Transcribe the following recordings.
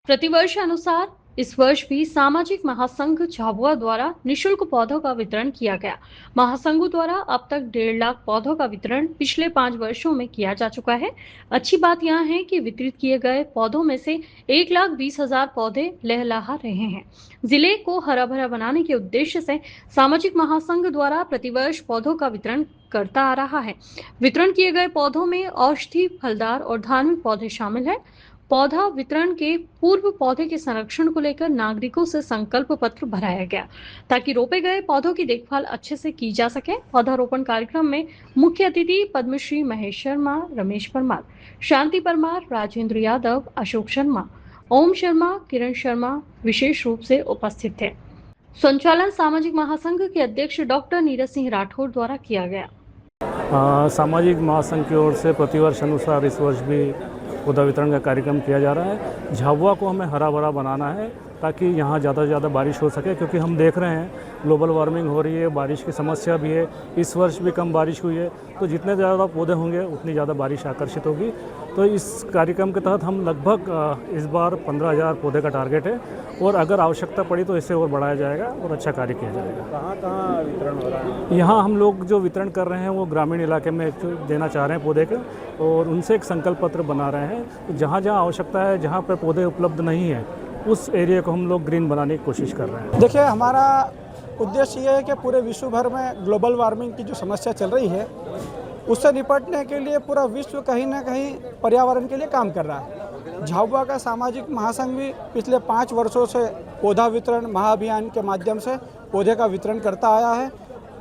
प्रतिवर्ष अनुसार इस वर्ष भी सामाजिक महासंघ झाबुआ द्वारा निशुल्क पौधों का वितरण किया गया। महासंघ द्वारा अब तक 1.5 लाख पौधों का वितरण पिछले 5 वर्षों में किया जा चुका है। अच्छी बात यह है कि वितरित किए गए पौधों में से 1,20,000 पौधे लहलहा रहे हैं। जिले को हरा भरा बनाने के उद्देश्य से सामाजिक महासंघ द्वारा प्रतिवर्ष पौधों का वितरण करता आ रहा है। वितरण किए गए पौधों में औषधि, फलदार और धार्मिक पौधे शामिल हैं। पौधा वितरण के पूर्व पौधे के संरक्षण को लेकर नागरिकों से संकल्प पत्र भराया गया ताकि रोपे गए पौधों की देखभाल अच्छे से की जा सके। पौधारोपण कार्यक्रम में मुख्य अतिथि पद्मश्री महेश शर्मा, रमेश परमार, शांति परमार, राजेंद्र यादव, अशोक शर्मा, ओम शर्मा, किरण शर्मा विशेष रूप से उपस्थित थे। संचालन सामाजिक महासंघ के अध्यक्ष डॉक्टर नीरज सिंह राठौर द्वारा किया गया। सामाजिक महासंघ की ओर से प्रतिवर्ष अनुसार इस वर्ष भी पौधा वितरण का कार्यक्रम किया जा रहा है। झाबुआ को हमें हरा भरा बनाना है ताकि यहाँ ज़्यादा से ज़्यादा बारिश हो सके, क्योंकि हम देख रहे हैं ग्लोबल वार्मिंग हो रही है, बारिश की समस्या भी है। इस वर्ष भी कम बारिश हुई है, तो जितने ज़्यादा पौधे होंगे उतनी ज़्यादा बारिश आकर्षित होगी। तो इस कार्यक्रम के तहत हम लगभग इस बार 15,000 पौधे का टारगेट है और अगर आवश्यकता पड़ी तो इसे और बढ़ाया जाएगा और अच्छा कार्य किया जाएगा। कहाँ वितरण हो रहा है? यहाँ हम लोग जो वितरण कर रहे हैं वो ग्रामीण इलाके में देना चाह रहे हैं पौधे के, और उनसे एक संकल्प पत्र बना रहे हैं। तो जहाँ जहाँ आवश्यकता है, जहाँ पर पौधे उपलब्ध नहीं है, उस एरिया को हम लोग ग्रीन बनाने की कोशिश कर रहे हैं। देखिए, हमारा उद्देश्य ये है कि पूरे विश्व भर में ग्लोबल वार्मिंग की जो समस्या चल रही है उससे निपटने के लिए पूरा विश्व कहीं ना कहीं पर्यावरण के लिए काम कर रहा है। झाबुआ का सामाजिक महासंघ भी पिछले 5 वर्षों से पौधा वितरण महाअभियान के माध्यम से पौधे का वितरण करता आया है।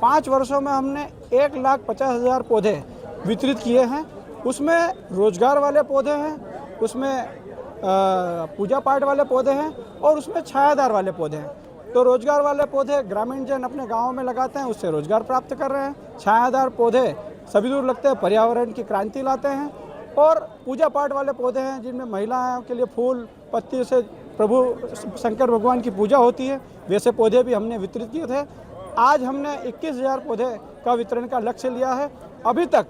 5 वर्षों में हमने 1,50,000 पौधे वितरित किए हैं। उसमें रोजगार वाले पौधे हैं, उसमें पूजा पाठ वाले पौधे हैं और उसमें छायादार वाले पौधे हैं। तो रोजगार वाले पौधे ग्रामीण जन अपने गाँव में लगाते हैं, उससे रोजगार प्राप्त कर रहे हैं। छायादार पौधे सभी दूर लगते हैं, पर्यावरण की क्रांति लाते हैं। और पूजा पाठ वाले पौधे हैं जिनमें महिलाओं के लिए फूल पत्ती से प्रभु शंकर भगवान की पूजा होती है, वैसे पौधे भी हमने वितरित किए थे। आज हमने 21,000 पौधे का वितरण का लक्ष्य लिया है। अभी तक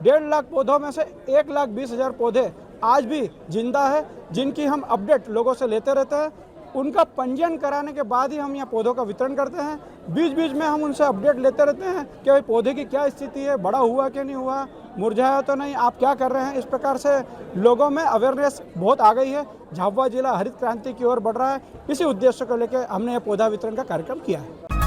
1.5 लाख पौधों में से 1,20,000 पौधे आज भी जिंदा है, जिनकी हम अपडेट लोगों से लेते रहते हैं। उनका पंजीयन कराने के बाद ही हम यहाँ पौधों का वितरण करते हैं। बीच बीच में हम उनसे अपडेट लेते रहते हैं कि भाई पौधे की क्या स्थिति है, बड़ा हुआ कि नहीं हुआ, मुरझाया तो नहीं, आप क्या कर रहे हैं। इस प्रकार से लोगों में अवेयरनेस बहुत आ गई है। झाबुआ जिला हरित क्रांति की ओर बढ़ रहा है। इसी उद्देश्य को लेकर हमने यह पौधा वितरण का कार्यक्रम किया है।